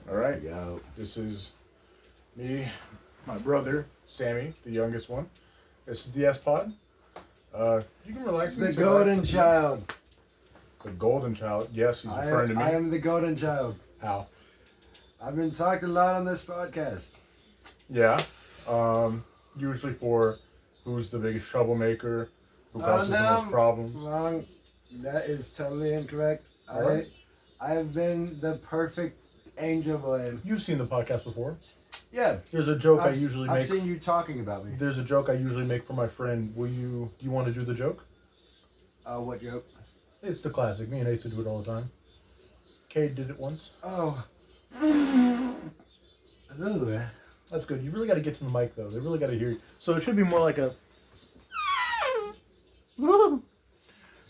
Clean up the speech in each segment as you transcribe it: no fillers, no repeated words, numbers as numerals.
All right, this is me, my brother, Sammy, the youngest one. This is the S Pod. You can relax. The golden child. The golden child. Yes, he's referring to me. I am the golden child. How? I've been talked a lot on this podcast. Yeah. Usually for who's the biggest troublemaker, who causes the most problems. Wrong. That is totally incorrect. Right. I have been the perfect angel boy. You've seen the podcast before. Yeah. There's a joke I usually make. I've seen you talking about me. There's a joke I usually make for my friend. Do you want to do the joke? What joke? It's the classic. Me and Asa do it all the time. Cade did it once. Oh. Ooh. That's good. You really got to get to the mic, though. They really got to hear you. So it should be more like a...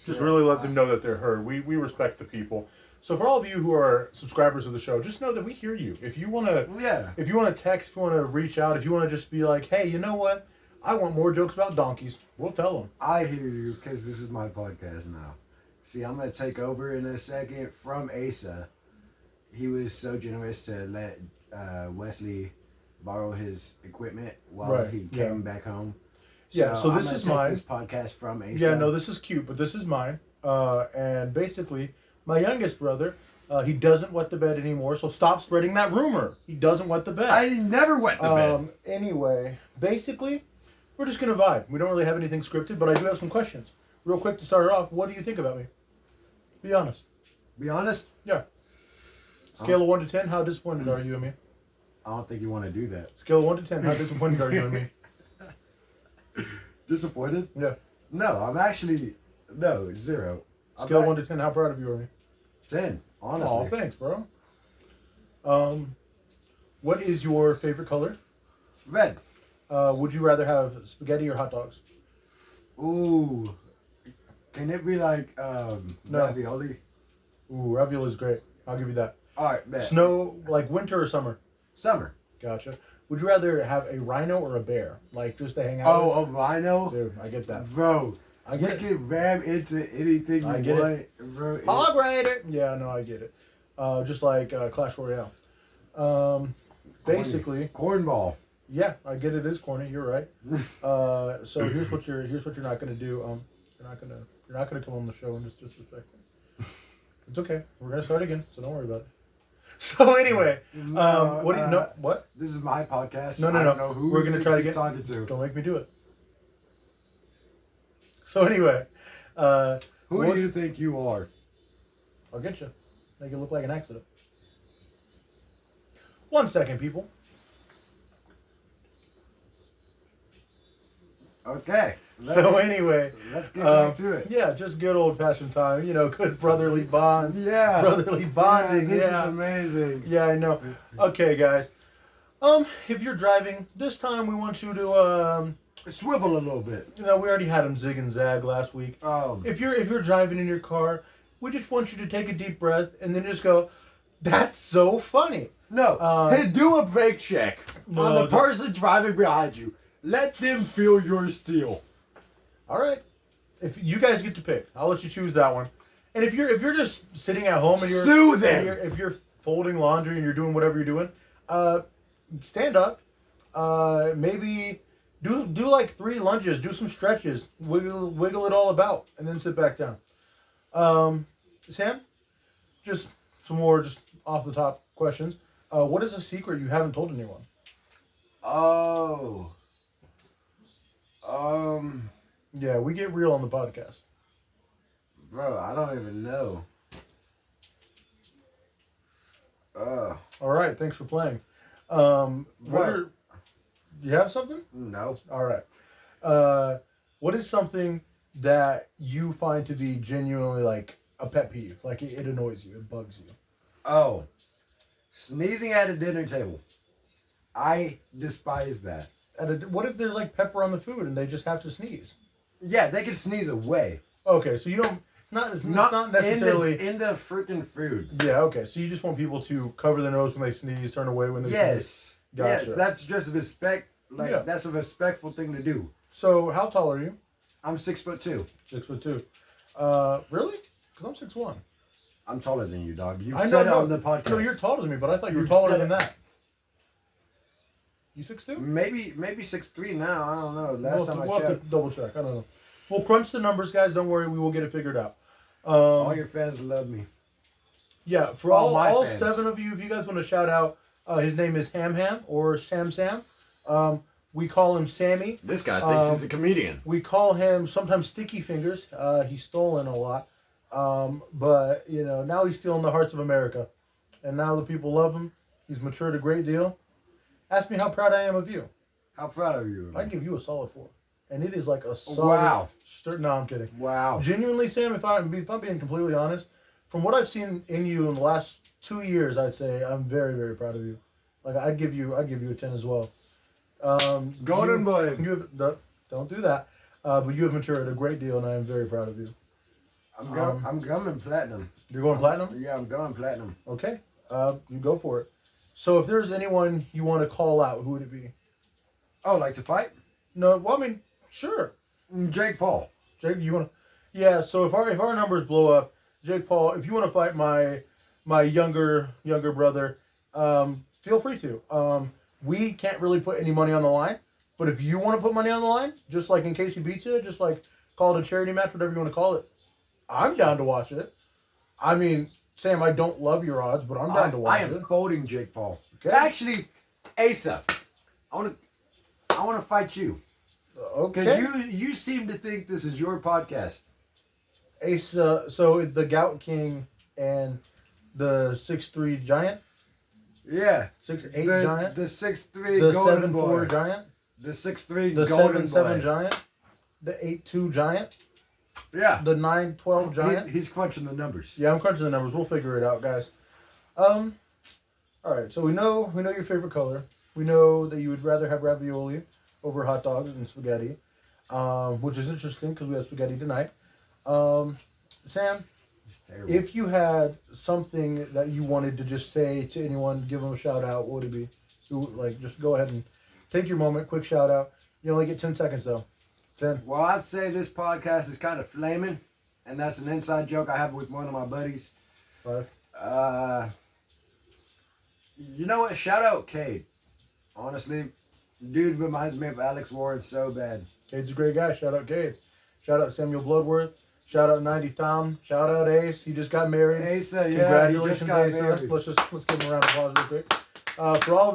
Just really let them know that they're heard. We respect the people. So for all of you who are subscribers of the show, just know that we hear you. If you want to if you want to text, if you want to reach out, if you want to just be like, hey, you know what? I want more jokes about donkeys. We'll tell them. I hear you because this is my podcast now. See, I'm going to take over in a second from Asa. He was so generous to let Wesley borrow his equipment while he came back home. So this is mine. This podcast from Asa. Yeah, no, this is cute, but this is mine. And basically, my youngest brother, he doesn't wet the bed anymore, so stop spreading that rumor. He doesn't wet the bed. I never wet the bed. Anyway, basically, we're just going to vibe. We don't really have anything scripted, but I do have some questions. Real quick to start it off, what do you think about me? Be honest. Be honest? Yeah. Scale of 1 to 10, how disappointed are you in me? I don't think you want to do that. Scale of 1 to 10, how disappointed are you in me? Disappointed? Yeah. No, I'm actually... No, 0. Scale of 1 to 10, how proud of you are me? 10, honestly. Oh, thanks, bro. What is your favorite color? Red. Would you rather have spaghetti or hot dogs? Ooh. Can it be like ravioli? Ooh, ravioli is great. I'll give you that. All right, bet. Snow, like winter or summer? Summer. Gotcha. Would you rather have a rhino or a bear? Like, just to hang out Oh, a rhino? Dude, I get that. Bro, I get you can ram into anything I you get want. Bro, Hog Rider! Yeah, no, I get it. Just like Clash Royale. Basically... Cornball. Yeah, I get it is corny. You're right. So here's what you're not gonna do. You're not gonna come on the show and just disrespect me. It's okay. We're gonna start again, so don't worry about it. So anyway, what? This is my podcast. No. I don't know who we're gonna try to get. Talking to. Don't make me do it. So anyway, who do you think you are? I'll get you. Make it look like an accident. 1 second, people. Okay. So anyway, let's get back to it. Yeah, just good old fashioned time. You know, good brotherly bonds. Yeah. Brotherly bonding. This is amazing. Yeah, I know. Okay, guys. If you're driving, this time we want you to swivel a little bit. You know, we already had them zig and zag last week. If you're driving in your car, we just want you to take a deep breath and then just go, "That's so funny." No. Hey, do a brake check on the person driving behind you. Let them feel your steel. All right. If you guys get to pick, I'll let you choose that one. And if you're just sitting at home and you're sue them. If you're folding laundry and you're doing whatever you're doing, stand up. Maybe do like 3 lunges. Do some stretches. Wiggle it all about, and then sit back down. Sam, just some more just off the top questions. What is a secret you haven't told anyone? Yeah, we get real on the podcast. Bro, I don't even know. All right, thanks for playing. Do you have something? No. All right. What is something that you find to be genuinely like a pet peeve? Like it annoys you, it bugs you. Oh, sneezing at a dinner table. I despise that. What if there's like pepper on the food and they just have to sneeze? Yeah, they can sneeze away. Okay, so you don't. It's not necessarily in the freaking food. Yeah. Okay, so you just want people to cover their nose when they sneeze, turn away when they sneeze. Yes. Gotcha. Yes, that's just respect. That's a respectful thing to do. So how tall are you? I'm 6'2". 6'2". Really? Because I'm 6'1". I'm taller than you, dog. You've I know, said it no. on the podcast. No, you're taller than me, but I thought you were You've taller said than it. that. You 6'2"? Maybe 6'3" now. I don't know. Last time I we'll have checked. to double check. I don't know. We'll crunch the numbers, guys. Don't worry. We will get it figured out. All your fans love me. Yeah, for all my all fans. 7 of you, if you guys want to shout out, his name is Ham Ham or Sam Sam. We call him Sammy. This guy thinks he's a comedian. We call him sometimes Sticky Fingers. He's stolen a lot. But, you know, now he's stealing the hearts of America. And now the people love him. He's matured a great deal. Ask me how proud I am of you. How proud of you? I'd give you a solid 4. And it is like a solid... Wow. No, I'm kidding. Wow. Genuinely, Sam, if I'm being completely honest, from what I've seen in you in the last 2 years, I'd say I'm very, very proud of you. Like I'd give you a 10 as well. Golden boy. Don't do that. But you have matured a great deal, and I am very proud of you. I'm going platinum. You're going platinum? Yeah, I'm going platinum. Okay. You go for it. So if there's anyone you want to call out, who would it be? Oh, like to fight? No, well, I mean, sure. Jake Paul. Jake, you want to? Yeah. So if our numbers blow up, Jake Paul, if you want to fight my younger brother, feel free to. We can't really put any money on the line, but if you want to put money on the line, just like in case he beats you, just like call it a charity match, whatever you want to call it, I'm down to watch it. I mean, Sam, I don't love your odds, but I'm down to watch I am it. folding Jake Paul. Okay. Actually, Asa, I want to fight you. Okay. Because you seem to think this is your podcast. Ace, so the Gout King and the 6'3" giant, Yeah. 6'8" the, giant, The 6'3" the golden 7'4" boy. giant, The 6'3" the golden 7'7" boy. giant, the 8'2" giant, Yeah. the 9'12" giant. He's crunching the numbers. Yeah, I'm crunching the numbers. We'll figure it out, guys. All right. So we know your favorite color. We know that you would rather have ravioli over hot dogs and spaghetti, which is interesting because we have spaghetti tonight. Sam, It's terrible. if you had something that you wanted to just say to anyone, give them a shout out, what would it be? Just go ahead and take your moment, quick shout out. You only get 10 seconds though. 10. Well, I'd say this podcast is kind of flaming, and that's an inside joke I have with one of my buddies. 5. You know what? Shout out Cade. Honestly, dude reminds me of Alex Warren so bad. Cade's a great guy. Shout out Cade. Shout out Samuel Bloodworth. Shout out 90 Tom. Shout out Ace. He just got married. Asa, yeah, he Congratulations, just got Asa. married. Let's give him a round of applause real quick. For all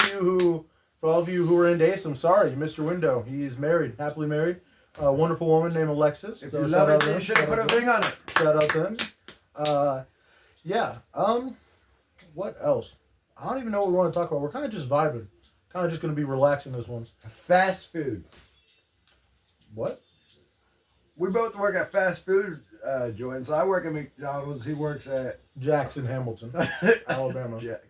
of you who are into Ace, I'm sorry, you missed your window. He's married, happily married. A wonderful woman named Alexis. If So you shout love out it, them. you should have Shout put out a them. ring on it. Shout out to them. Yeah. What else? I don't even know what we want to talk about. We're kind of just vibing. Kind of just going to be relaxing this one. Fast food. What? We both work at fast food joints. I work at McDonald's. He works at Jackson Hamilton, Alabama. Jack's.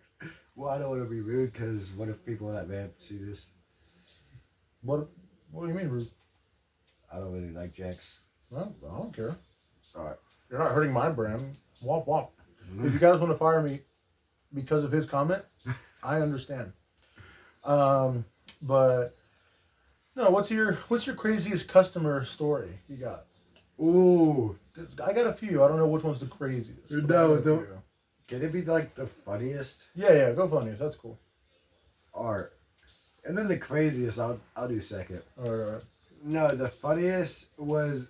Well, I don't want to be rude because what if people that man see this? What do you mean, Ruth? I don't really like Jack's. Well, I don't care. All right. You're not hurting my brand. Womp womp. If you guys want to fire me because of his comment, I understand. But no, what's your craziest customer story you got? Ooh. I got a few. I don't know which one's the craziest. but I No, got a the- few. Can it be like the funniest? Yeah, go funniest. That's cool. Or, and then the craziest, I'll do second. All right. No, the funniest was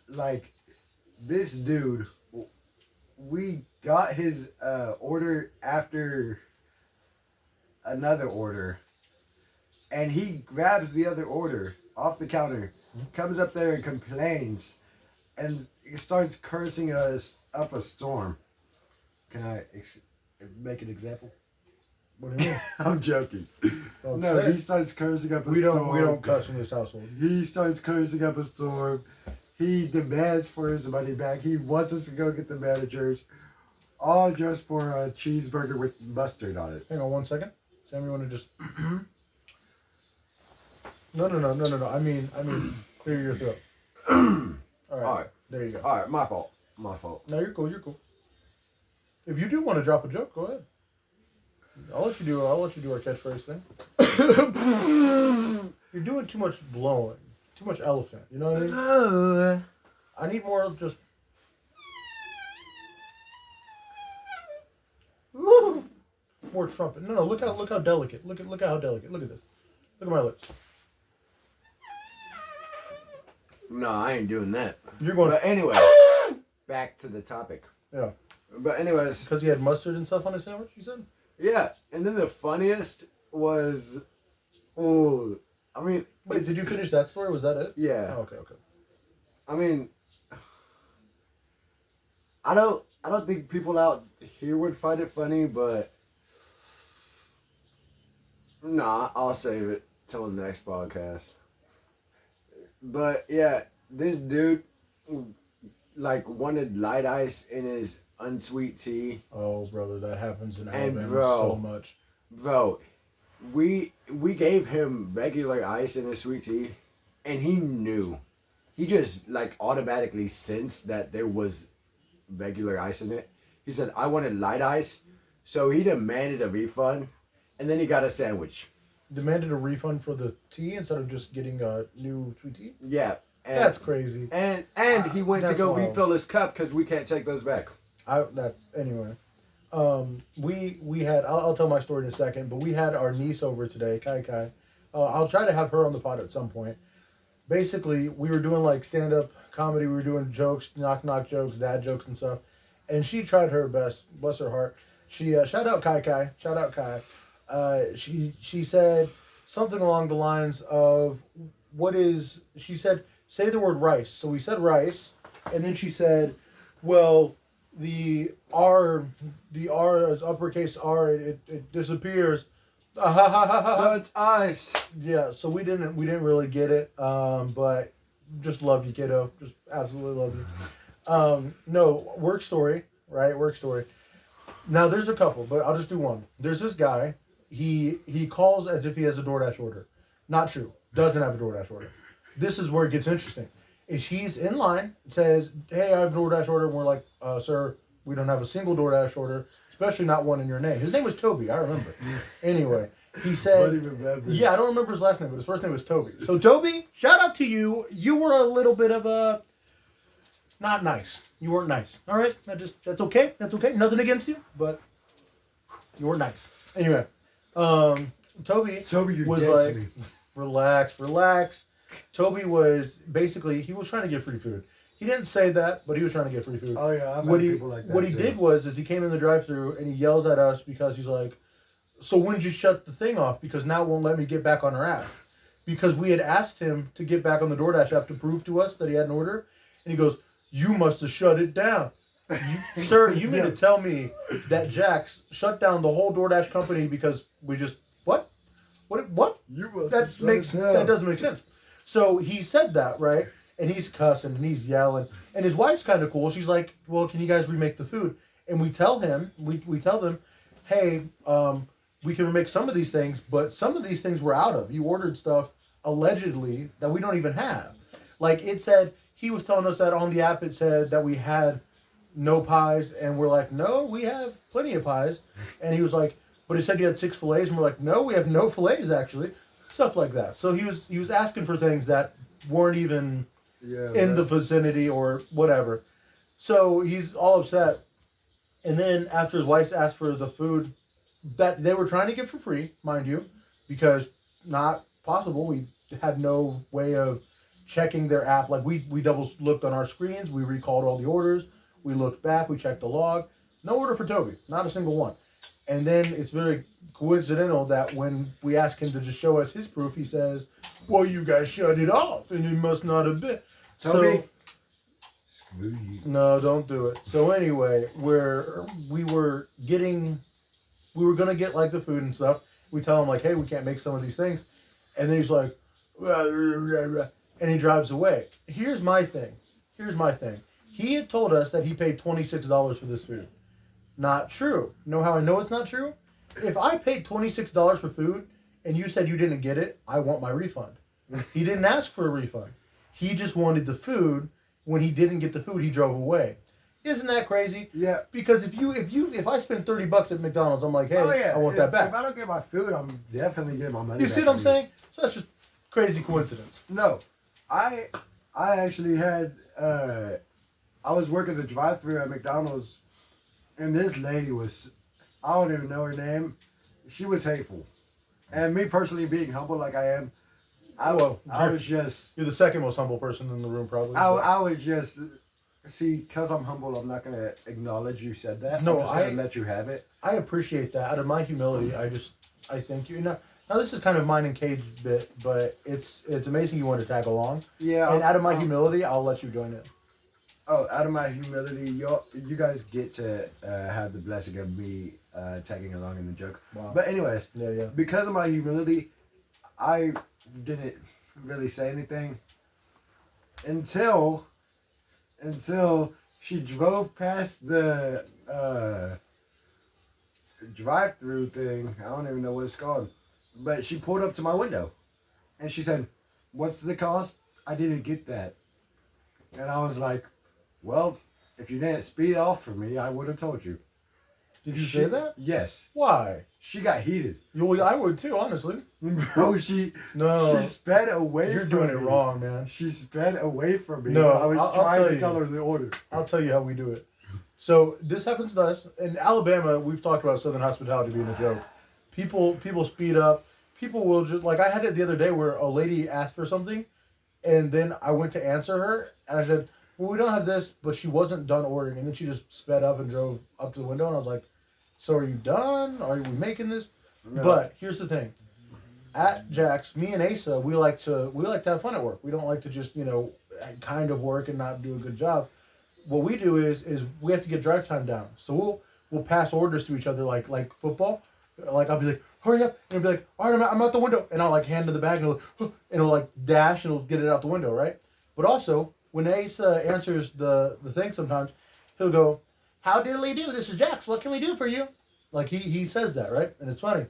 like this dude. We got his order after another order, and he grabs the other order off the counter, comes up there and complains, and he starts cursing us up a storm. Can I make an example? What do you mean? I'm joking. Don't No, say he it. starts cursing up a we storm. don't cuss in this household. He starts cursing up a storm. He demands for his money back. He wants us to go get the managers, all just for a cheeseburger with mustard on it. Hang on 1 second. Sam, you want to just? No. I mean, clear your throat. All right. All right. There you go. All right, my fault. No, you're cool. You're cool. If you do want to drop a joke, go ahead. I'll let you do our catchphrase thing. You're doing too much blowing, too much elephant. You know what I mean? I need more of just. more trumpet. No, look how delicate. Look at how delicate. Look at this. Look at my lips. No, I ain't doing that. You're going. But anyway, back to the topic. Yeah. But anyways, Because he had mustard and stuff on his sandwich. You said. yeah. And then the funniest was, oh, I mean, Wait, did you finish that story? Was that it? yeah. Oh, okay. I mean, I don't think people out here would find it funny, but nah, I'll save it till the next podcast. But yeah, this dude like wanted light ice in his unsweet tea. Oh, brother, that happens in And Alabama bro, so much. Bro, we gave him regular ice in his sweet tea, and he knew. He just like automatically sensed that there was regular ice in it. He said, I wanted light ice. So he demanded a refund, and then he got a sandwich. Demanded a refund for the tea instead of just getting a new sweet tea? Yeah. And, That's crazy. And he went to That's go wild. refill his cup because we can't take those back. Anyway. We had, I'll tell my story in a second, but we had our niece over today, Kai Kai. I'll try to have her on the pod at some point. Basically, we were doing like stand-up comedy. We were doing jokes, knock jokes, dad jokes and stuff. And she tried her best, bless her heart. She, shout out Kai Kai, shout out Kai. She said something along the lines of, she said, say the word rice. So we said rice. And then she said, well, the R is uppercase R, it disappears. So it's ice. Yeah, so we didn't really get it, but just love you, kiddo. Just absolutely love you. No, work story, right? Work story. Now there's a couple, but I'll just do one. There's this guy. He calls as if he has a DoorDash order. Not true. Doesn't have a DoorDash order. This is where it gets interesting. Is he's in line, says, hey, I have a DoorDash order, and we're like, sir, we don't have a single DoorDash order, especially not one in your name. His name was Toby, I remember. Anyway, he said, yeah, I don't remember his last name, but his first name was Toby. So Toby, shout out to you. You were a little bit of a, not nice. You weren't nice. All right, that's okay. That's okay. Nothing against you, but you weren't nice. Anyway, Toby you're was dead like, to me. relax. Toby was basically, he was trying to get free food. He didn't say that, but he was trying to get free food. Oh yeah, I've What had he people like that what he too. did was he came in the drive-thru and he yells at us because he's like, so when did you shut the thing off? Because now it won't let me get back on our app. Because we had asked him to get back on the DoorDash app to prove to us that he had an order, and he goes, you must have shut it down. Sir, you mean to tell me that Jax shut down the whole DoorDash company because we just what? You must That doesn't make sense. So he said that, right? And he's cussing and he's yelling. And his wife's kind of cool. She's like, well, can you guys remake the food? And we tell him, we tell them, hey, we can remake some of these things, but some of these things we're out of. You ordered stuff allegedly that we don't even have. Like it said, he was telling us that on the app it said that we had no pies. And we're like, no, we have plenty of pies. And he was like, but it said you had 6 fillets. And we're like, no, we have no fillets actually. Stuff like that. So he was asking for things that weren't even in the vicinity or whatever. So he's all upset. And then after his wife asked for the food that they were trying to get for free, mind you, because not possible. We had no way of checking their app. Like we double looked on our screens. We recalled all the orders. We looked back. We checked the log. No order for Toby. Not a single one. And then it's very coincidental that when we ask him to just show us his proof, he says, well, you guys shut it off, and it must not have been. Toby, So, screw you. no, don't do it. So anyway, we were going to get like the food and stuff. We tell him like, hey, we can't make some of these things. And then he's like, rah, rah, rah, rah, and he drives away. Here's my thing. He had told us that he paid $26 for this food. Not true. You know how I know it's not true? If I paid $26 for food and you said you didn't get it, I want my refund. He didn't ask for a refund. He just wanted the food. When he didn't get the food, he drove away. Isn't that crazy? Yeah. Because if I spend $30 at McDonald's, I'm like, hey, I want that back. If I don't get my food, I'm definitely getting my money You back. see what I'm saying? So that's just crazy coincidence. No, I actually had I was working the drive-thru at McDonald's, and this lady was I don't even know her name. She was hateful. And me personally being humble like I am, I was just You're the second most humble person in the room, probably. I was just see, because I'm humble, I'm not gonna acknowledge you said that. No, I'm just gonna let you have it. I appreciate that. Out of my humility, I thank you. Now this is kind of mine and Cage bit, but it's amazing you want to tag along. Yeah. And out of my humility, I'll let you join in. Oh, out of my humility, you guys get to have the blessing of me tagging along in the joke. Wow. But anyways, Yeah. because of my humility, I didn't really say anything until she drove past the drive-through thing. I don't even know what it's called, but she pulled up to my window, and she said, "What's the cost?" I didn't get that, and I was like, "Well, if you didn't speed off for me, I would have told you." Did you say that? Yes. Why? She got heated. I would too, honestly. Bro, she No. she sped away You're from doing me. it wrong, man. She sped away from me. No, when I was I'll trying tell to you. tell her the order. I'll tell you how we do it. So this happens to us in Alabama. We've talked about Southern hospitality being a joke. People speed up. People will just like I had it the other day where a lady asked for something, and then I went to answer her, and I said, "Well, we don't have this," but she wasn't done ordering, and then she just sped up and drove up to the window, and I was like, "So are you done? Are we making this?" No. But here's the thing. At Jack's, me and Asa, we like to have fun at work. We don't like to just kind of work and not do a good job. What we do is we have to get drive time down. So we'll pass orders to each other like football. Like I'll be like, hurry up, and he'll be like, all right, I'm out the window, and I'll like hand to the bag, and it'll like dash, and it'll get it out the window, right? But also when Asa answers the thing, sometimes he'll go, "How diddly do? This is Jax. What can we do for you?" Like he says that, right? And it's funny.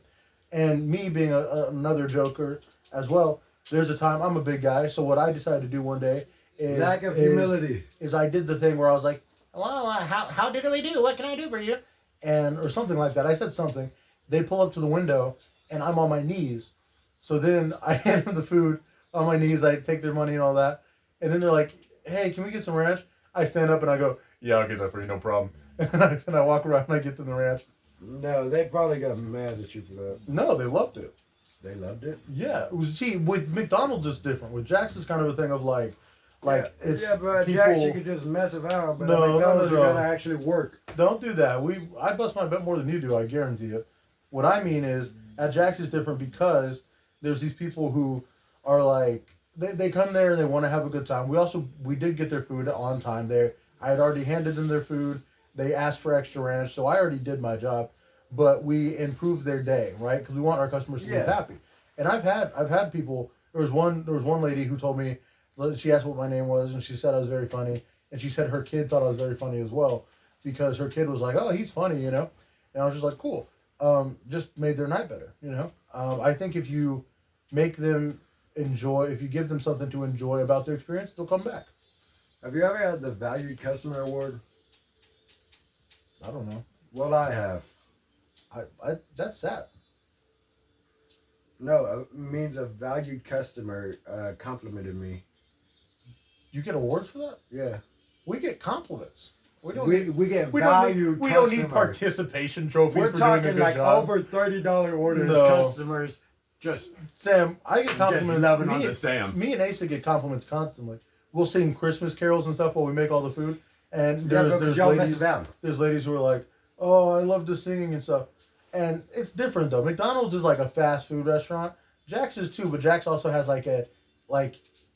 And me being another joker as well, there's a time I'm a big guy, so what I decided to do one day is Lack of humility. Is I did the thing where I was like, "Well, how diddly do? What can I do for you?" And or something like that. I said something. They pull up to the window, and I'm on my knees. So then I hand them the food on my knees. I take their money and all that, and then they're like, "Hey, can we get some ranch?" I stand up and I go, "Yeah, I'll get that for you, no problem." And I walk around and I get them the ranch. No, they probably got mad at you for that. No, they loved it. They loved it. Yeah, it was. See, with McDonald's it's different. With Jack's it's kind of a thing of like it's but people, Jax, you could just mess around. But No, at McDonald's, no. you're gonna actually work. Don't do that. I bust my butt more than you do. I guarantee you. What I mean is at Jack's is different because there's these people who are like they come there and they want to have a good time. We did get their food on time there. I had already handed them their food. They asked for extra ranch, so I already did my job. But we improved their day, right? Because we want our customers to be happy. And I've had people. There was one lady who told me, she asked what my name was, and she said I was very funny, and she said her kid thought I was very funny as well, because her kid was like, "Oh, he's funny," And I was just like, "Cool." Just made their night better, I think if you make them enjoy, if you give them something to enjoy about their experience, they'll come back. Have you ever had the Valued Customer Award? I don't know. Well, I have. I that's sad. No, it means a valued customer complimented me. You get awards for that? Yeah. We get compliments. We don't. We get we valued we don't customers. need participation trophies. We're for doing a talking good like job. over $30 orders. No. Customers just Sam, I get compliments. just loving on the Sam. Me and Asa get compliments constantly. We'll sing Christmas carols and stuff while we make all the food. And there's y'all mess ladies, around. there's ladies who are like, "Oh, I love the singing and stuff." And it's different though. McDonald's is like a fast food restaurant. Jack's is too, but Jack's also has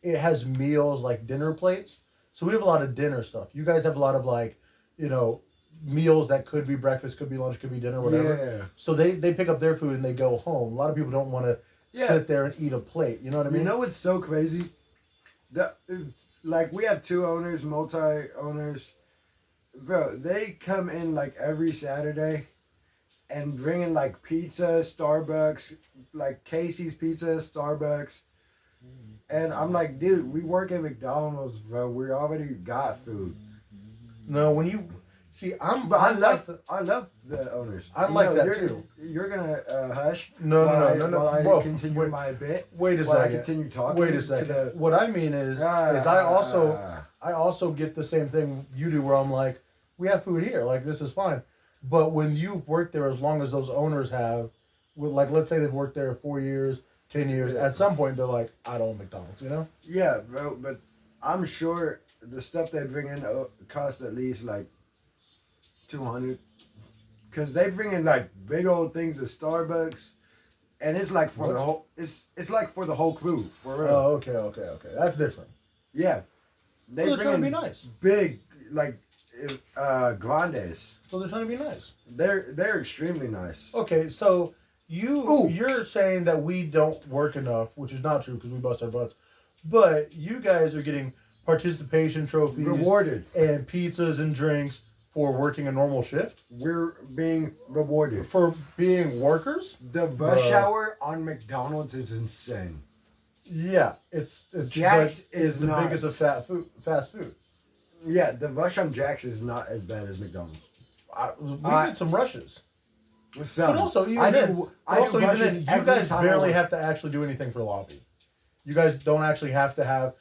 it has meals like dinner plates. So we have a lot of dinner stuff. You guys have a lot of meals that could be breakfast, could be lunch, could be dinner, whatever. Yeah. So they pick up their food and they go home. A lot of people don't want to sit there and eat a plate. You know what I mean? You know what's so crazy? We have two owners, multi-owners. Bro, they come in like every Saturday and bring in like pizza, Starbucks, like Casey's Pizza, Starbucks. And I'm like, dude, we work at McDonald's, bro. We already got food. No, when you see, But I love the owners. I'm like that too. You're gonna hush. No. While I Whoa, continue my bit. Wait a While I second. continue talking. Wait a second. What I mean is I also get the same thing you do, where I'm like, we have food here, like this is fine. But when you've worked there as long as those owners have, like let's say they've worked there 4 years, 10 years, Yeah. at some point they're like, I don't want McDonald's, you know? Yeah, bro, but I'm sure the stuff they bring in cost at least like 200, because they bring in like big old things of Starbucks, and it's like for What? the whole. It's like for the whole crew, for real. Oh, okay. That's different. Yeah, they They're bring trying in to be nice. big like grandes. So they're trying to be nice. They're extremely nice. Okay, so Ooh. you're saying that we don't work enough, which is not true because we bust our butts. But you guys are getting participation trophies Rewarded. and pizzas and drinks for working a normal shift, We're being rewarded. for being workers. The rush Bruh. hour on McDonald's is insane. Yeah, it's Jack's but it's is the nuts. biggest of fast food. Yeah, the rush on Jack's is not as bad as McDonald's. We I- need some rushes. So, But also, even I then, do, but I also do even rushes then, you every guys time I barely work. have to actually do anything for lobby. You guys don't actually have to have.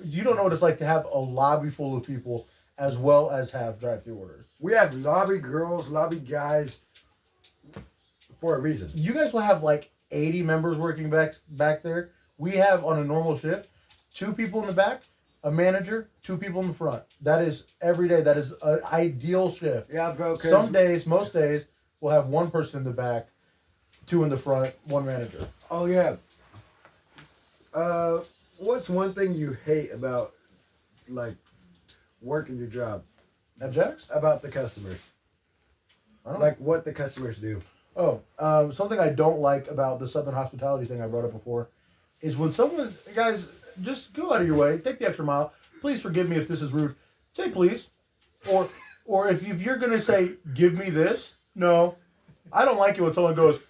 You don't know what it's like to have a lobby full of people as well as have drive-through orders. We have lobby girls, lobby guys, for a reason. You guys will have like 80 members working back there. We have on a normal shift, 2 people in the back, a manager, 2 people in the front. That is every day. That is an ideal shift. Yeah, bro. 'Cause Some days, most days, we'll have 1 person in the back, 2 in the front, 1 manager. Oh yeah. What's one thing you hate about, like, working your job? At Jack's? About the customers, I don't like what the customers do. Oh, something I don't like about the Southern hospitality thing I brought up before is when someone, guys, just go out of your way, take the extra mile. Please forgive me if this is rude. Say please, or if you're gonna say give me this, no, I don't like it when someone goes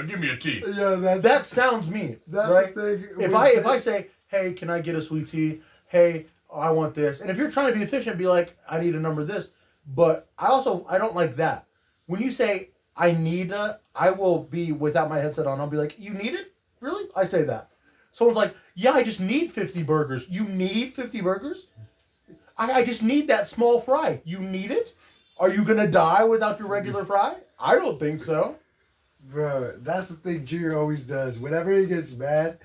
give me a tea. Yeah, That sounds mean, that's right? the thing. If I say hey, can I get a sweet tea? Hey, I want this, and if you're trying to be efficient, be like I need a number of this. But I don't like that. When you say I need I will be without my headset on. I'll be like, you need it? Really? I say that. Someone's like, yeah, I just need 50 burgers. You need 50 burgers? I just need that small fry. You need it? Are you going to die without your regular fry? I don't think so. Bro, that's the thing Junior always does. Whenever he gets mad,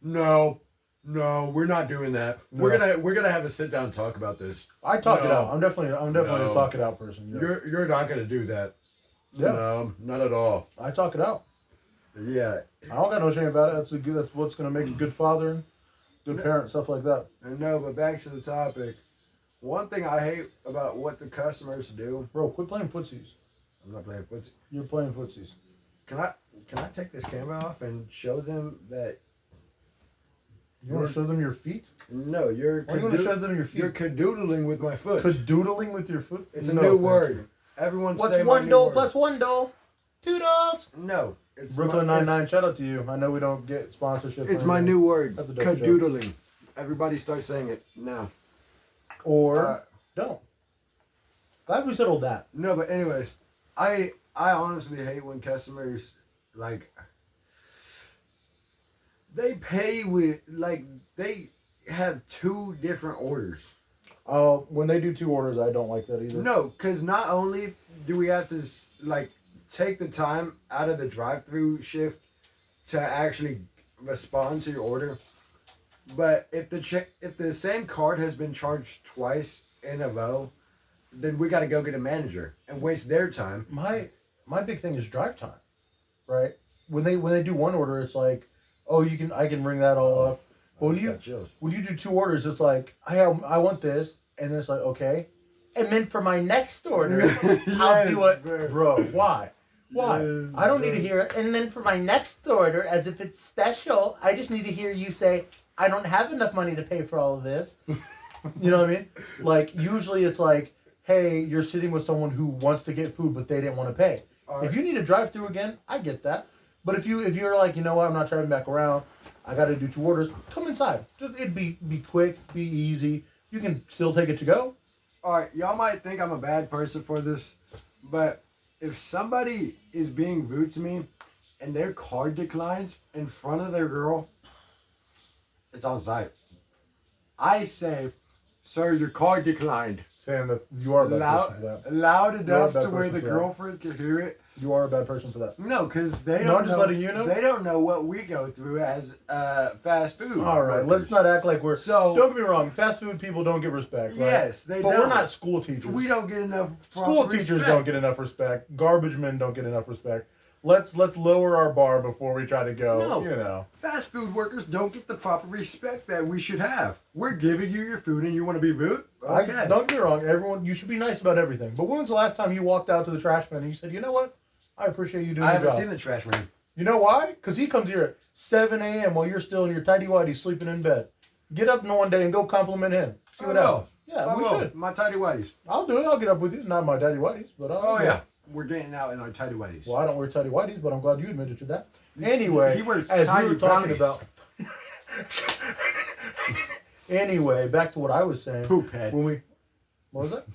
no, we're not doing that. No. We're gonna have a sit down talk about this. I talk it No. out. I'm definitely No. a talk it out person. Yeah. You're not gonna do that. Yeah. No, not at all. I talk it out. Yeah, I don't got no shame about it. That's what's going to make a good father and good parent, stuff like that. I know. But back to the topic. One thing I hate about what the customers do. Bro, quit playing footsies. I'm not playing footsie. You're playing footsies. Can I take this camera off and show them that? You want to show them your feet? No, you're. Why do you want to show them your You're feet? cadoodling with my foot. Cadoodling with your foot? It's a No, new thank word. you. Everyone What's say my one new doll word. plus $1? $2. No, it's Brooklyn my, Nine-Nine, shout out to you. I know we don't get sponsorship. It's or my anything. new word. That's a dope joke. Cadoodling. Everybody start saying it now. Or don't. Glad we settled that. No, but anyways, I honestly hate when customers like they pay with like they have 2 different orders. When they do 2 orders, I don't like that either. No, because not only do we have to like take the time out of the drive-through shift to actually respond to your order, but if the same card has been charged twice in a row, then we got to go get a manager and waste their time. My big thing is drive time, right? When they do 1 order, it's like, oh, I can ring that all up. But I got chills. when you do 2 orders, it's like I want this, and then it's like okay, and then for my next order, I'll do it, bro. Why? Yes, I don't need bro. to hear it. And then for my next order, as if it's special, I just need to hear you say, I don't have enough money to pay for all of this. You know what I mean? Like usually it's like, hey, you're sitting with someone who wants to get food, but they didn't want to pay. If you need to drive through again, I get that. But if you're like, you know what, I'm not driving back around, I got to do 2 orders, come inside. It'd be quick, be easy. You can still take it to go. All right, y'all might think I'm a bad person for this, but if somebody is being rude to me and their card declines in front of their girl, it's on site. I say, Sir, your card declined. Sam, that you are a bad person for that. Loud enough bad to where person the for that. girlfriend could hear it. You are a bad person for that. No, because they No, don't I'm just know. letting you know. They don't know what we go through as fast food. All right, workers. let's not act like we're. So- don't get me wrong. Fast food people don't get respect. Right? Yes, they but don't. we're not school teachers. We don't get enough. School proper teachers respect. don't get enough respect. Garbage men don't get enough respect. Let's lower our bar before we try to go. No. You know. Fast food workers don't get the proper respect that we should have. We're giving you your food and you want to be rude? Okay. Don't get me wrong. Everyone, you should be nice about everything. But when was the last time you walked out to the trash man and you said, you know what? I appreciate you doing I your haven't job. seen the trash man. You know why? Because he comes here at 7 a.m. while you're still in your tidy whities sleeping in bed. Get up one day and go compliment him. See what happens. Yeah, we should. My tidy whities. I'll do it. I'll get up with you. Not my daddy whities, but I'll Oh do yeah. it. We're getting out in our tidy whities. Well, I don't wear tidy whities, but I'm glad you admitted to that. Anyway, He wears as we tidy were talking brownies. about. Anyway, back to what I was saying. Poop head. When we, what was that?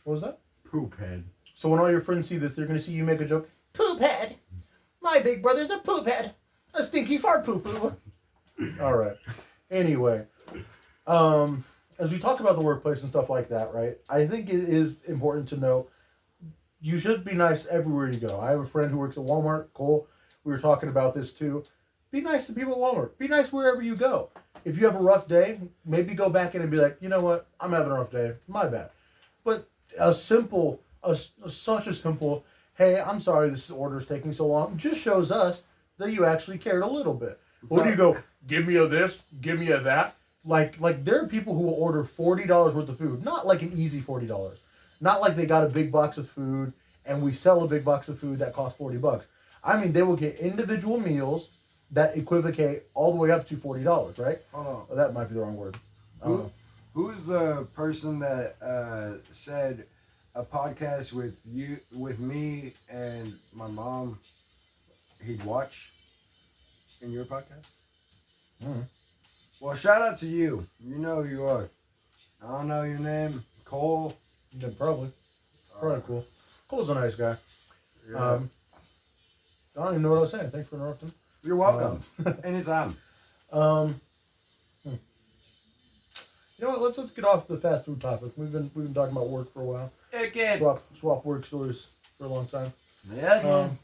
What was that? Poop head. So when all your friends see this, they're gonna see you make a joke. Poop head. My big brother's a poop head. A stinky fart poo poo. All right. Anyway, as we talk about the workplace and stuff like that, right? I think it is important to know you should be nice everywhere you go. I have a friend who works at Walmart, Cole. We were talking about this too. Be nice to people at Walmart. Be nice wherever you go. If you have a rough day, maybe go back in and be like, you know what? I'm having a rough day. My bad. But such a simple, hey, I'm sorry this order's taking so long, just shows us that you actually cared a little bit. What do you go, give me a this, give me a that? Like there are people who will order $40 worth of food, not like an easy $40. Not like they got a big box of food and we sell a big box of food that costs $40. I mean, they will get individual meals that equivocate all the way up to $40, right? Hold on. Oh, that might be the wrong word. I don't know. Who's the person that said a podcast with me, and my mom, he'd watch in your podcast? Mhm. Well, shout out to you. You know who you are. I don't know your name. Cole. Yeah, probably cool. Cole's a nice guy. Yeah. I don't even know what I was saying. Thanks for interrupting. You're welcome. Anytime. You know what? Let's get off the fast food topic. We've been talking about work for a while. Again. Swap work stories for a long time. Again.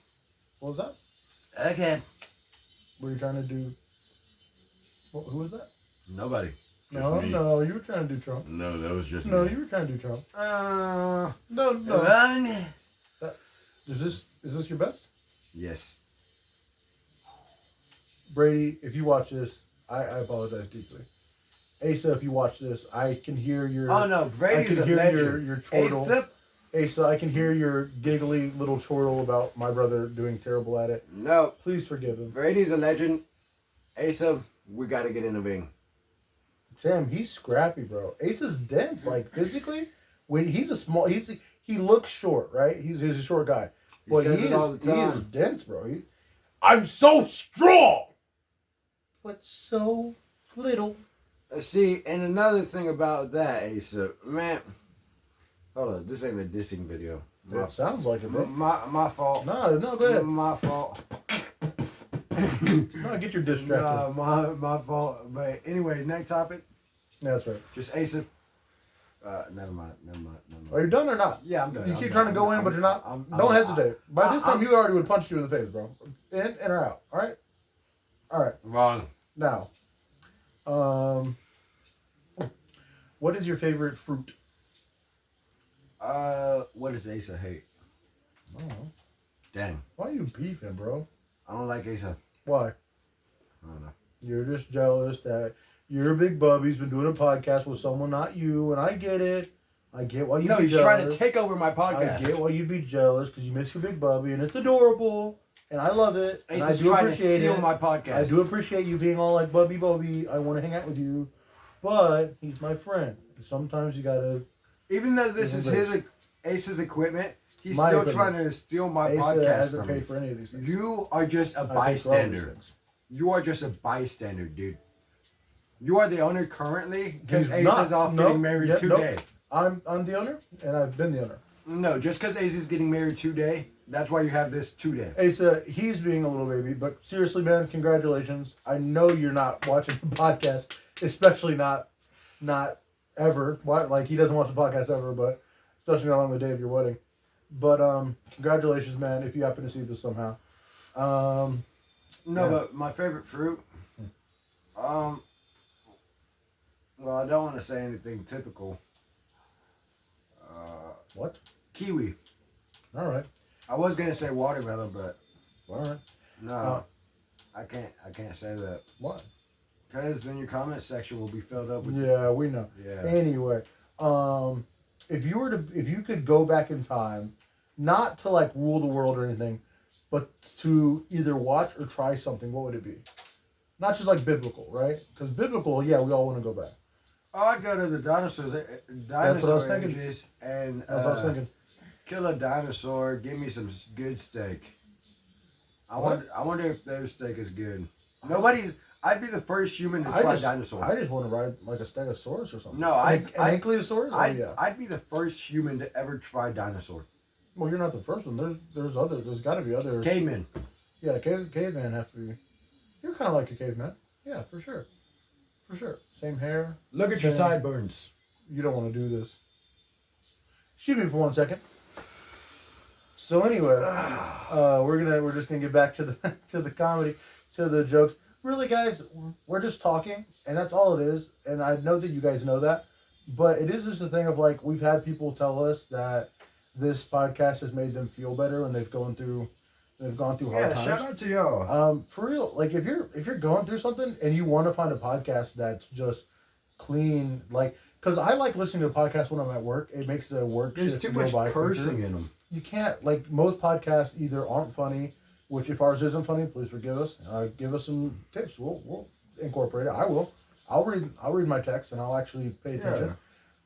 What was that? Again. Were you trying to do? Who was that? Nobody. Just No, me. no, you were trying to do Trump. No, that was just No, me. you were trying to do Trump. Uh, No. Run. Is this your best? Yes. Brady, if you watch this, I apologize deeply. Asa, if you watch this, I can hear your. Oh no, I Brady's can a hear legend. your chortle. Asa? Asa, I can hear your giggly little chortle about my brother doing terrible at it. No, Please forgive him. Brady's a legend. Asa, we gotta get in the ring. Sam, he's scrappy, bro. Asa's dense, like physically. When he looks short, right? He's a short guy, He but says he it all the is time. dense, bro. I'm so strong, but so little. See, and another thing about that, Asa, man. Hold on, this ain't a dissing video. It sounds like it, bro. My fault. No, go ahead. My fault. No, get your distracted. No, my fault. But anyway, next topic. Yeah, that's right. Just Asa. Never mind. Are you done or not? Yeah, I'm done. You I'm keep done. trying to go in, but you're not. I'm- Don't hesitate. By this time, I'm- you already would punch you in the face, bro. In or out. All right. All right. Wrong. Now, what is your favorite fruit? What does Asa hate? I don't know. Dang, Why are you beefing, bro? I don't like Asa. Why? I don't know. You're just jealous that your big bubby's been doing a podcast with someone not you, and I get it. I get why you. No, be he's jealous. trying to take over my I podcast. get why you'd be jealous because you miss your big bubby, and it's adorable, and I love it. And I Asa's do trying to appreciate steal it. my podcast. I do appreciate you being all like Bubby. I want to hang out with you, but he's my friend. Sometimes you gotta. Even though this is Even Asa's equipment, he's My still equipment. trying to steal my Asa podcast hasn't from paid me. for any of these things. You are just a I pay for all these bystander. things. You are just a bystander, dude. You are the owner currently because He's not. Asa's off Nope. getting married Yep, nope. today. I'm the owner, and I've been the owner. No, just because Asa's getting married today, that's why you have this today. Asa, he's being a little baby, but seriously, man, congratulations. I know you're not watching the podcast, especially not not ever. What? Like he doesn't watch the podcast ever, but especially not on the day of your wedding. But congratulations, man! If you happen to see this somehow. No, Yeah. but my favorite fruit. Well, I don't want to say anything typical. What? Kiwi. All right. I was gonna say watermelon, but All right. no, I can't. I can't say that What? because then your comment section will be filled up with. Yeah, we know. Yeah. Anyway, if you could go back in time, not to like rule the world or anything, but to either watch or try something, what would it be? Not just like biblical, right? Because biblical, yeah, we all want to go back. Oh, I'd go to the That's what I was dinosaur thinking. ages and That's what I was thinking. kill a dinosaur. Give me some good steak. I wonder if their steak is good. Nobody's. I'd be the first human to try dinosaur. I just want to ride like a stegosaurus or something. No, an ankylosaurus. Yeah. I'd be the first human to ever try dinosaur. Well, you're not the first one. There's other. There's got to be other. Caveman. Yeah, caveman has to be. You're kind of like a caveman. Yeah, for sure. For sure. Same hair. Look at your Same- sideburns. You don't want to do this. Shoot me for 1 second. So anyway, we're just gonna get back to the to the comedy, to the jokes. Really, guys, we're just talking, and that's all it is. And I know that you guys know that, but it is just a thing of like we've had people tell us that this podcast has made them feel better when they've gone through hard Yeah, times. shout out to y'all. For real, like if you're going through something and you want to find a podcast that's just clean, like because I like listening to a podcast when I'm at work. It makes the work There's shift too go much by quicker. cursing in them. You can't like most podcasts either aren't funny, which if ours isn't funny, please forgive us. Give us some tips. We'll incorporate it. I will. I'll read my text and I'll actually pay attention. Yeah.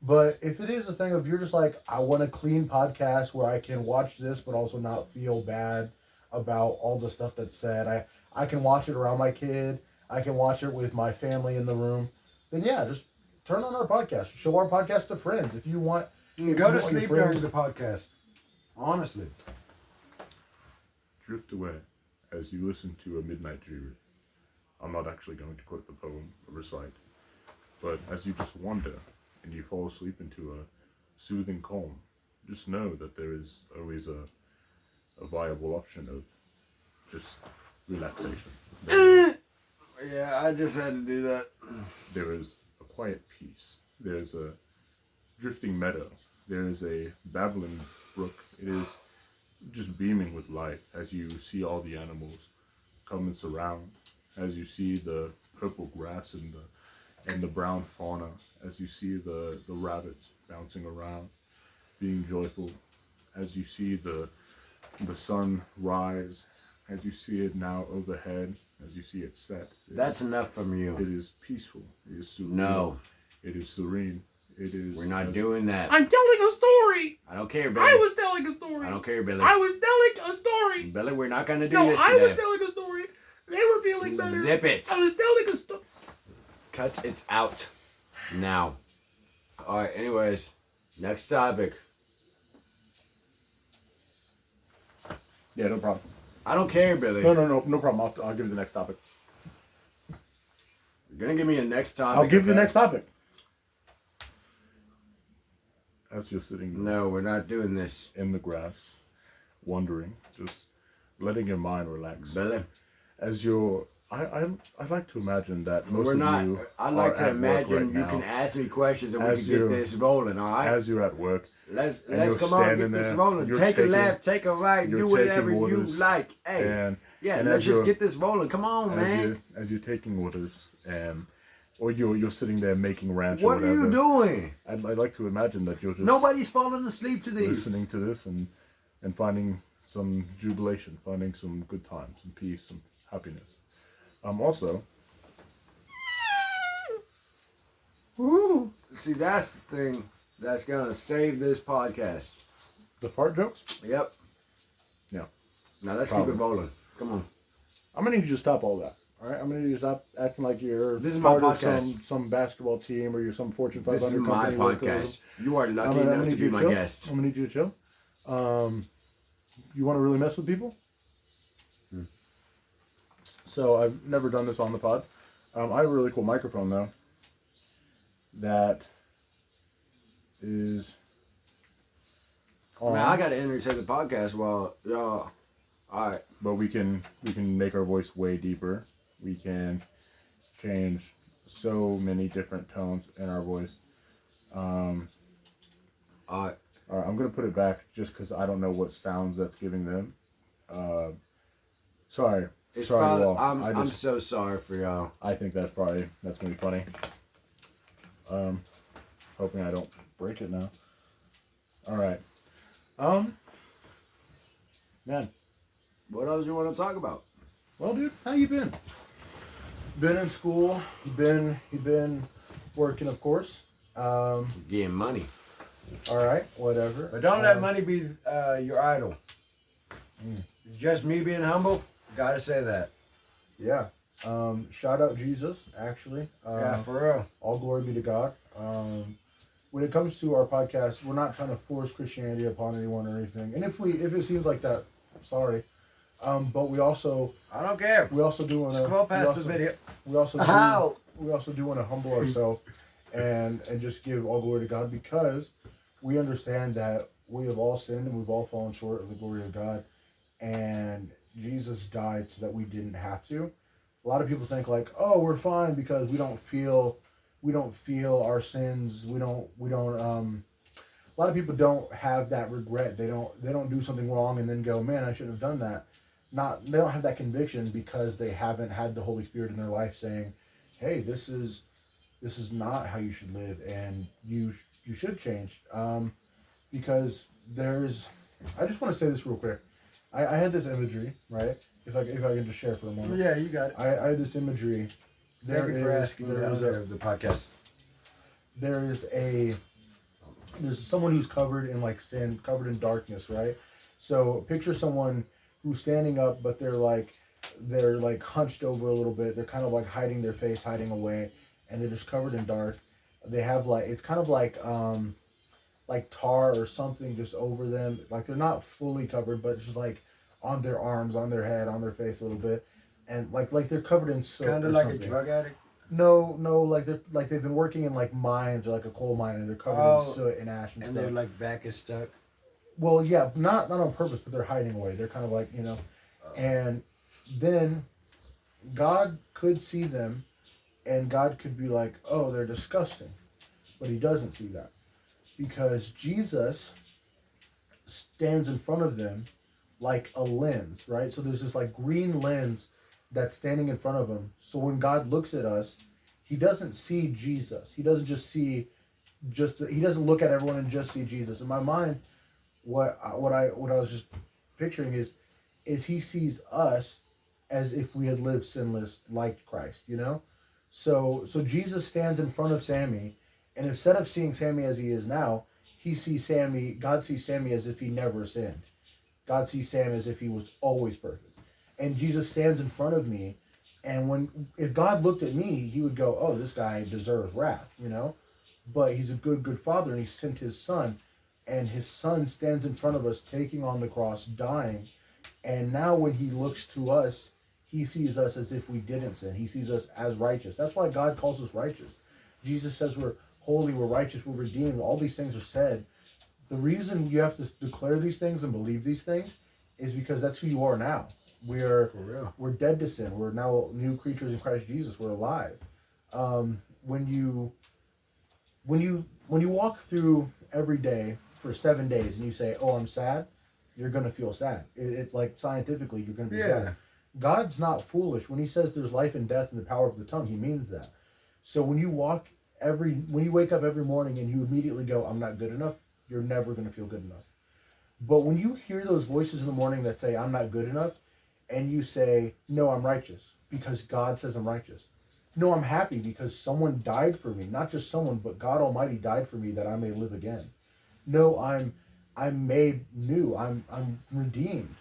But if it is a thing of you're just like I want a clean podcast where I can watch this but also not feel bad about all the stuff that's said. I can watch it around my kid. I can watch it with my family in the room. Then yeah, just turn on our podcast. Show our podcast to friends if you want. You If go you to want your sleep during friends- the podcast. Honestly. Drift away as you listen to A Midnight Dreamer. I'm not actually going to quote the poem or recite, but as you just wander and you fall asleep into a soothing calm, just know that there is always a viable option of just relaxation. Yeah, I just had to do that. There is a quiet peace. There's a drifting meadow. There is a babbling brook. It is just beaming with life as you see all the animals come and surround, as you see the purple grass and the brown fauna, as you see the rabbits bouncing around, being joyful, as you see the sun rise, as you see it now overhead, as you see it set. That's enough from you. It is peaceful. It is serene. No, It is serene. It is. we're not doing that. I'm telling a story. I don't care, Billy. I was telling a story. I don't care, Billy. I was telling a story. Billy, we're not gonna do No, this I today. was telling a story. They were feeling better. Zip it. I was telling a story. Cut it out. Now. Alright, anyways. Next topic. Yeah, no problem. I don't care, Billy. No problem. I'll give you the next topic. You're gonna give me a next topic. I'll give you the okay? next topic. As you're sitting No, we're not doing this. in the grass, wondering, just letting your mind relax. Billy. As you're, I like to imagine that most We're of not. you I'd like are to at work imagine right you now. can ask me questions and we As can get you- this rolling, alright? As you're at work, Let's and let's you're come on, get standing this there, rolling. you're Take a taking- left, take a right, you're do whatever taking you orders, like. Hey, and yeah, and let's as just you're- get this rolling. Come on, man. as you're taking orders, and or you're sitting there making ranch. What or are you whatever, doing? I'd like to imagine that you're just Nobody's falling asleep to these. listening to this and finding some jubilation, finding some good times, some peace, some happiness. Also, See, that's the thing that's gonna save this podcast. The fart jokes? Yep. Yeah. Now let's Probably. keep it rolling. Come on. I'm gonna need you to stop all that. All right, I'm gonna need you to stop acting like you're This is my part of podcast. some basketball team or you're some Fortune 500 This is my company. worker. podcast. You are I'm lucky gonna enough to need be you my chill. guest. I'm gonna need you to chill. You want to really mess with people? So I've never done this on the pod. I have a really cool microphone though, that is on. Man, I gotta entertain the podcast while y'all. All right. But we can make our voice way deeper. We can change so many different tones in our voice. All right. All right, I'm gonna put it back just because I don't know what sounds that's giving them. Sorry. It's Sorry, probably, Wall. I'm so sorry for y'all. I think that's gonna be funny. Hoping I don't break it now. All right. Man. What else you want to talk about? Well, dude, how you been? Been in school. You been working, of course. Getting money. All right, whatever. But don't let money be your idol. Mm. Just me being humble. Gotta say that. Yeah. Shout out Jesus, actually. Yeah, for real. All glory be to God. When it comes to our podcast, we're not trying to force Christianity upon anyone or anything. And if it seems like that, I'm sorry. But we also I don't care. do want to Scroll past the video. We also do want to humble ourselves and just give all glory to God, because we understand that we have all sinned and we've all fallen short of the glory of God, and Jesus died so that we didn't have to. A lot of people think like, oh, we're fine because we don't feel our sins. We don't a lot of people don't have that regret. They don't do something wrong and then go, man, I shouldn't have done that. They don't have that conviction because they haven't had the Holy Spirit in their life saying, hey, this is not how you should live, and you should change. Because I just want to say this real quick. I had this imagery, right? If I can just share for a moment. Yeah, you got it. I had this imagery. Thank you for asking the owner of the podcast. There's someone who's covered in like sin, covered in darkness, right? So picture someone who's standing up, but they're like hunched over a little bit. They're kind of like hiding their face, hiding away, and they're just covered in dark. They have it's kind of like tar or something just over them. Like they're not fully covered, but just like on their arms, on their head, on their face a little bit, and like they're covered in soot. Kind of like a drug addict. No, like they've been working in like mines or like a coal mine, and they're covered in soot and ash and stuff. And their like back is stuck. Well, yeah, not on purpose, but they're hiding away. They're kind of like, and then God could see them, and God could be like, oh, they're disgusting, but He doesn't see that, because Jesus stands in front of them like a lens, right? So there's this like green lens that's standing in front of Him. So when God looks at us, He doesn't see Jesus. He doesn't just see He doesn't look at everyone and just see Jesus. In my mind, what I was just picturing is He sees us as if we had lived sinless like Christ, So Jesus stands in front of Sammy, and instead of seeing Sammy as he is now, God sees Sammy as if he never sinned. God sees Sam as if he was always perfect. And Jesus stands in front of me, and if God looked at me, He would go, oh, this guy deserves wrath, But He's a good Father, and He sent His Son, and His Son stands in front of us, taking on the cross, dying. And now when He looks to us, He sees us as if we didn't sin. He sees us as righteous. That's why God calls us righteous. Jesus says we're holy, we're righteous, we're redeemed. All these things are said. The reason you have to declare these things and believe these things is because that's who you are now. We're dead to sin. We're now new creatures in Christ Jesus. We're alive. When you walk through every day for 7 days and you say, "Oh, I'm sad," you're gonna feel sad. It's like scientifically, you're gonna be sad. God's not foolish. When He says there's life and death in the power of the tongue, He means that. So when you wake up every morning and you immediately go, "I'm not good enough," you're never gonna feel good enough. But when you hear those voices in the morning that say, "I'm not good enough," and you say, "No, I'm righteous because God says I'm righteous. No, I'm happy because someone died for me. Not just someone, but God Almighty died for me that I may live again. No, I'm made new. I'm redeemed."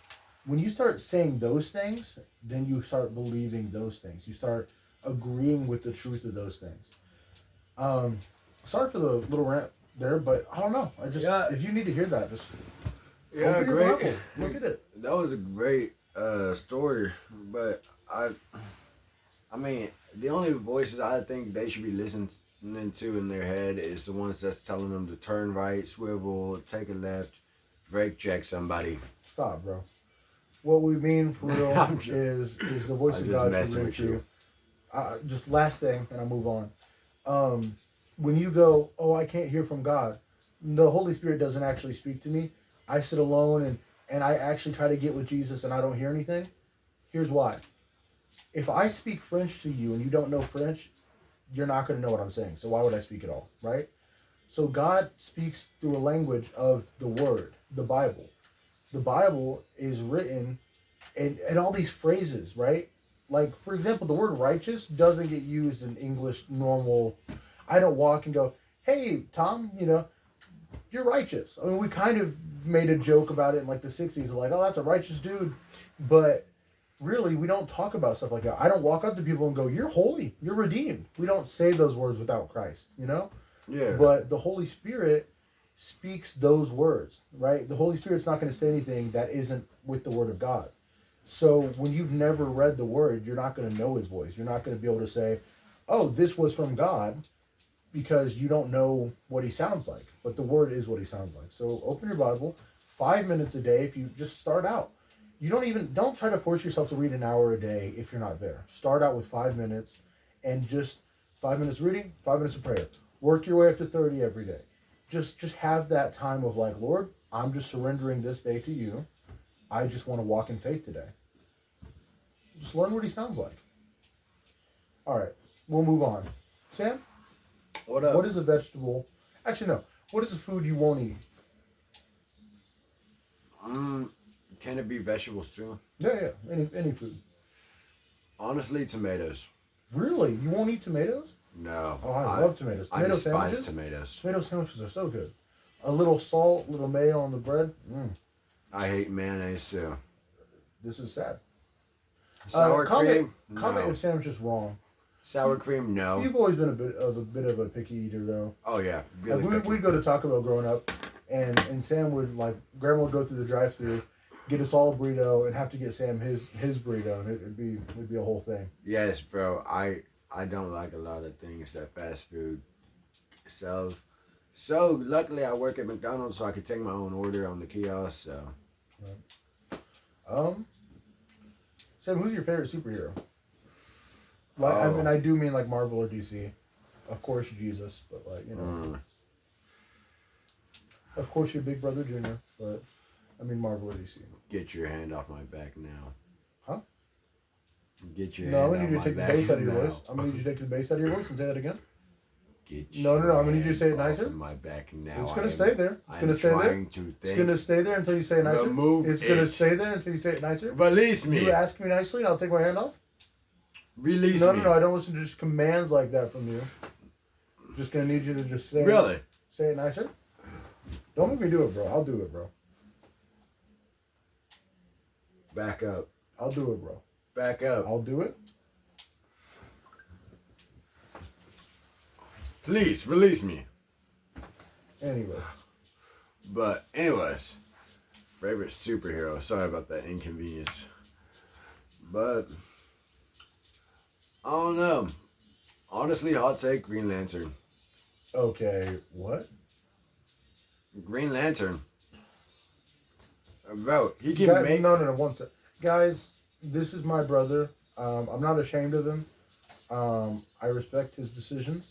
When you start saying those things, then you start believing those things. You start agreeing with the truth of those things. Sorry for the little rant there, but I don't know. If you need to hear that, just open your Bible, look at it. That was a great story, but I mean, the only voices I think they should be listening And then two in their head is the ones that's telling them to turn right, swivel, take a left, brake check somebody. Stop, bro. What we mean for real I'm just- is the voice I'm of just God messing from with you. you. Just last thing, and I'll move on. When you go, oh, I can't hear from God, the Holy Spirit doesn't actually speak to me. I sit alone and I actually try to get with Jesus and I don't hear anything. Here's why. If I speak French to you and you don't know French, you're not going to know what I'm saying. So why would I speak at all, right? So God speaks through a language of the Word, the Bible. The Bible is written and all these phrases, right? Like, for example, the word righteous doesn't get used in English normal. I don't walk and go, hey, Tom, you're righteous. I mean, we kind of made a joke about it in like the 60s. Like, oh, that's a righteous dude. But really, we don't talk about stuff like that. I don't walk up to people and go, you're holy, you're redeemed. We don't say those words without Christ, Yeah. But the Holy Spirit speaks those words, right? The Holy Spirit's not going to say anything that isn't with the Word of God. So when you've never read the Word, you're not going to know His voice. You're not going to be able to say, oh, this was from God, because you don't know what He sounds like. But the Word is what He sounds like. So open your Bible, 5 minutes a day if you just start out. You don't try to force yourself to read an hour a day if you're not there. Start out with 5 minutes and just 5 minutes reading, 5 minutes of prayer. Work your way up to 30 every day. Just have that time of like, Lord, I'm just surrendering this day to you. I just want to walk in faith today. Just learn what He sounds like. All right, we'll move on. Sam, What up? what is a vegetable? Actually, no. What is a food you won't eat? Can it be vegetables too? Yeah. Any food. Honestly, tomatoes. Really? You won't eat tomatoes? No. Oh, I love tomatoes. I Tomato despise sandwiches? tomatoes. Tomato sandwiches are so good. A little salt, a little mayo on the bread. I hate mayonnaise too. This is sad. Sour cream? Comment No. if Sam's just wrong. Sour cream? No. You've always been a bit of a picky eater, though. Oh yeah, really. Like picky. we'd go to Taco Bell growing up, and Sam would Grandma would go through the drive-thru, get us all a burrito, and have to get Sam his burrito, and it'd be a whole thing. Yes, bro. I don't like a lot of things that fast food sells. So luckily, I work at McDonald's, so I can take my own order on the kiosk. So Sam, who's your favorite superhero? I do mean like Marvel or DC. Of course, Jesus, but of course, your Big Brother Junior, but I mean Marvel or DC. Get your hand off my back now. Huh? Get your No, I'm hand gonna need you off to my take the back bass out of your now. voice. I'm gonna need you to take the bass out of your voice and say that again. Get No, I'm gonna need you to say it your hand nicer. off My back now. It's gonna stay there. It's I'm gonna stay there. trying to It's think. gonna stay there until you say it nicer. Remove It's gonna it. stay there until you say it nicer. Release me. You ask me nicely, and I'll take my hand off. Release No, me. I don't listen to just commands like that from you. Just gonna need you to just say Really? say it nicer. Don't make me do it, bro. I'll do it, bro. Back up. I'll do it, bro. Back up. I'll do it. Please release me. Anyway. But anyways, favorite superhero. Sorry about that inconvenience. But I don't know. Honestly, hot take: Green Lantern. Okay. What? Green Lantern. Bro, he can Guys, make. no. One sec. Guys, this is my brother. I'm not ashamed of him. I respect his decisions.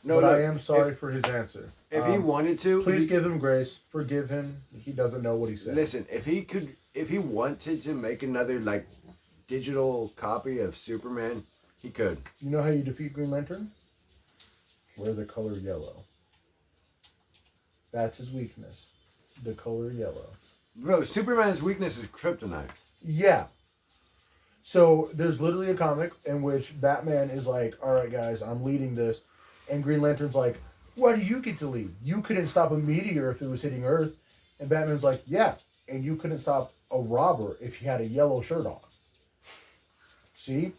No, but no. I am sorry for his answer. If he wanted to, Please give him grace. Forgive him. He doesn't know what he said. listen. If he wanted to make another digital copy of Superman, he could. You know how you defeat Green Lantern? Wear the color yellow. That's his weakness. The color yellow. Bro, Superman's weakness is kryptonite. Yeah. So there's literally a comic in which Batman is like, all right, guys, I'm leading this. And Green Lantern's like, why do you get to lead? You couldn't stop a meteor if it was hitting Earth. And Batman's like, yeah. And you couldn't stop a robber if he had a yellow shirt on. See?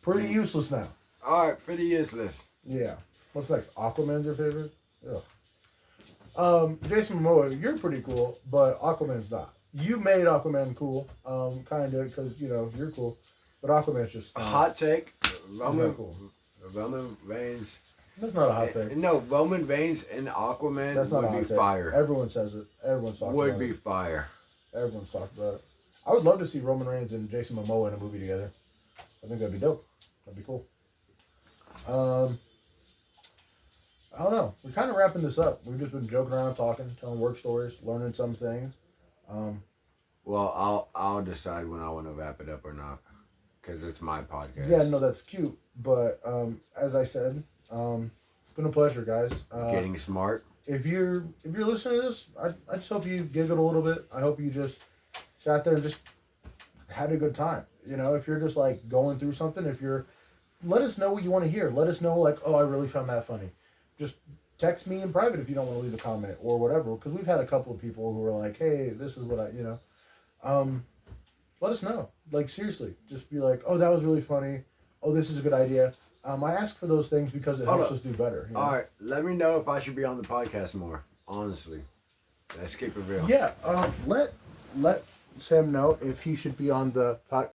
Pretty useless now. Alright, pretty useless. Yeah. What's next? Aquaman's your favorite? Ugh. Jason Momoa, you're pretty cool, but Aquaman's not. You made Aquaman cool, kind of, because, you're cool. But Aquaman's just... Hot take: not cool. Roman Reigns That's not a hot take. No, Roman Reigns and Aquaman That's not a would hot be take. fire. Everyone says it. Everyone's talking Would about be it. fire. Everyone's talking about it. I would love to see Roman Reigns and Jason Momoa in a movie together. I think that'd be dope. That'd be cool. I don't know. We're kind of wrapping this up. We've just been joking around, talking, telling work stories, learning some things. Well, I'll decide when I want to wrap it up or not, because it's my podcast. Yeah, no, that's cute. But as I said, it's been a pleasure, guys. Getting smart. If you're listening to this, I just hope you giggled a little bit. I hope you just sat there and just had a good time. You know, if you're just like going through something, let us know what you want to hear. Let us know, like, oh, I really found that funny. Just text me in private if you don't want to leave a comment or whatever. Because we've had a couple of people who were like, hey, this is what let us know. Like, seriously, just be like, oh, that was really funny. Oh, this is a good idea. I ask for those things because it helps us do better. You know? All right, let me know if I should be on the podcast more. Honestly, let's keep it real. Yeah. Let Sam know if he should be on the podcast.